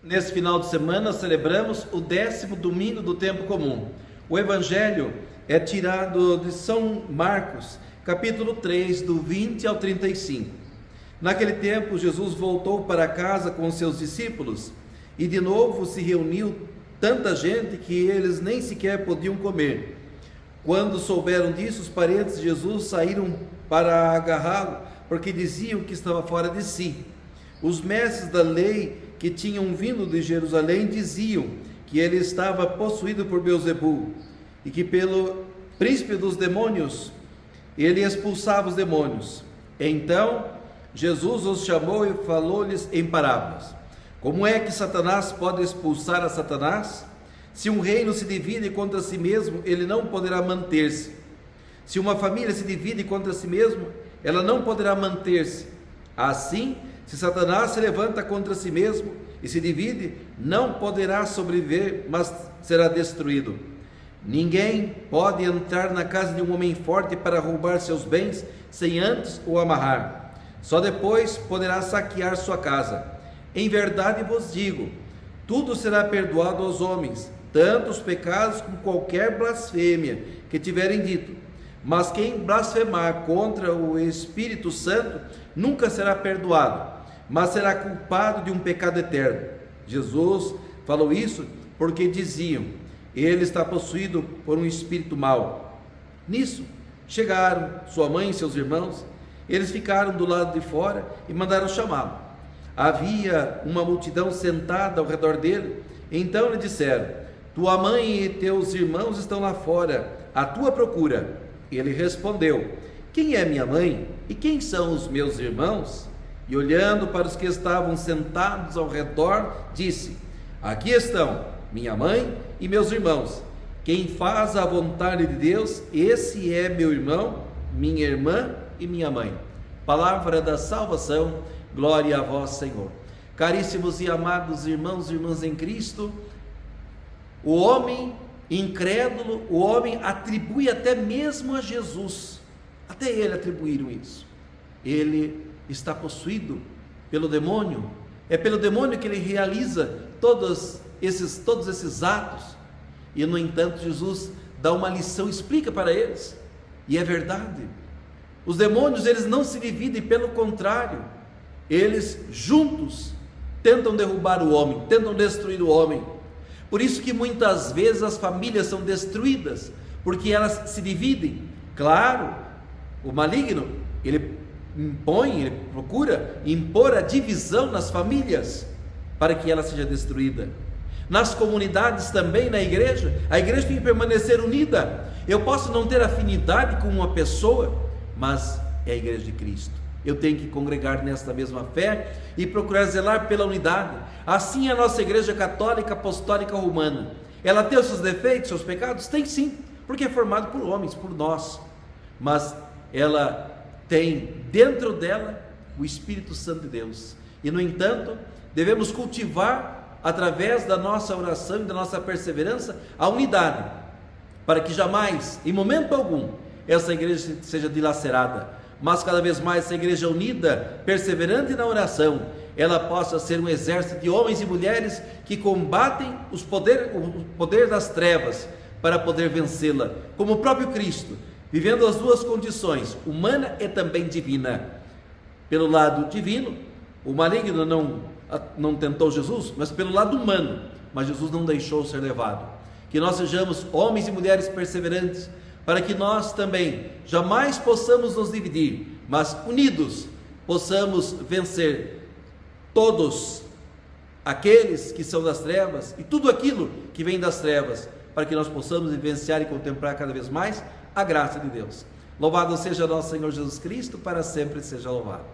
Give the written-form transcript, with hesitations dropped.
Nesse final de semana celebramos o 10º domingo do tempo comum. O evangelho é tirado de São Marcos, capítulo 3, do 20 ao 35. Naquele tempo, Jesus voltou para casa com seus discípulos e de novo se reuniu tanta gente que eles nem sequer podiam comer. Quando souberam disso, os parentes de Jesus saíram para agarrá-lo, porque diziam que estava fora de si. Os mestres da lei que tinham vindo de Jerusalém diziam que ele estava possuído por Beelzebul e que pelo príncipe dos demônios ele expulsava os demônios. Então Jesus os chamou e falou-lhes em parábolas: como é que Satanás pode expulsar a Satanás? Se um reino se divide contra si mesmo, ele não poderá manter-se. Se uma família se divide contra si mesmo, ela não poderá manter-se. Assim, se Satanás se levanta contra si mesmo e se divide, não poderá sobreviver, mas será destruído. Ninguém pode entrar na casa de um homem forte para roubar seus bens sem antes o amarrar. Só depois poderá saquear sua casa. Em verdade vos digo, tudo será perdoado aos homens, tanto os pecados como qualquer blasfêmia que tiverem dito. Mas quem blasfemar contra o Espírito Santo nunca será perdoado, mas será culpado de um pecado eterno. Jesus falou isso porque diziam: ele está possuído por um espírito mau. Nisso chegaram sua mãe e seus irmãos. Eles ficaram do lado de fora e mandaram chamá-lo. Havia uma multidão sentada ao redor dele. Então lhe disseram: tua mãe e teus irmãos estão lá fora, à tua procura. Ele respondeu: quem é minha mãe e quem são os meus irmãos? E olhando para os que estavam sentados ao redor, disse: aqui estão minha mãe e meus irmãos. Quem faz a vontade de Deus, esse é meu irmão, minha irmã e minha mãe. Palavra da salvação, glória a vós, Senhor. Caríssimos e amados irmãos e irmãs em Cristo, o homem incrédulo, o homem atribui até mesmo a Jesus, até ele atribuíram isso. Ele está possuído pelo demônio, é pelo demônio que ele realiza todos esses atos, e no entanto Jesus dá uma lição, explica para eles, e é verdade. Os demônios, eles não se dividem, pelo contrário, eles juntos tentam derrubar o homem, tentam destruir o homem. Por isso que muitas vezes as famílias são destruídas, porque elas se dividem. Claro, o maligno, ele procura impor a divisão nas famílias, para que ela seja destruída. Nas comunidades também, na igreja, a igreja tem que permanecer unida. Eu posso não ter afinidade com uma pessoa, mas é a igreja de Cristo. Eu tenho que congregar nesta mesma fé e procurar zelar pela unidade. Assim é a nossa igreja católica apostólica romana. Ela tem os seus defeitos, seus pecados? Tem sim, porque é formada por homens, por nós. Mas ela tem dentro dela o Espírito Santo de Deus. E no entanto, devemos cultivar, através da nossa oração e da nossa perseverança, a unidade, para que jamais, em momento algum, essa igreja seja dilacerada, mas cada vez mais essa igreja unida, perseverante na oração, ela possa ser um exército de homens e mulheres que combatem o poder das trevas, para poder vencê-la, como o próprio Cristo, vivendo as duas condições, humana e também divina. Pelo lado divino, o maligno não tentou Jesus, mas pelo lado humano, mas Jesus não deixou ser levado. Que nós sejamos homens e mulheres perseverantes, para que nós também jamais possamos nos dividir, mas unidos possamos vencer todos aqueles que são das trevas e tudo aquilo que vem das trevas, para que nós possamos vivenciar e contemplar cada vez mais a graça de Deus. Louvado seja nosso Senhor Jesus Cristo, para sempre seja louvado.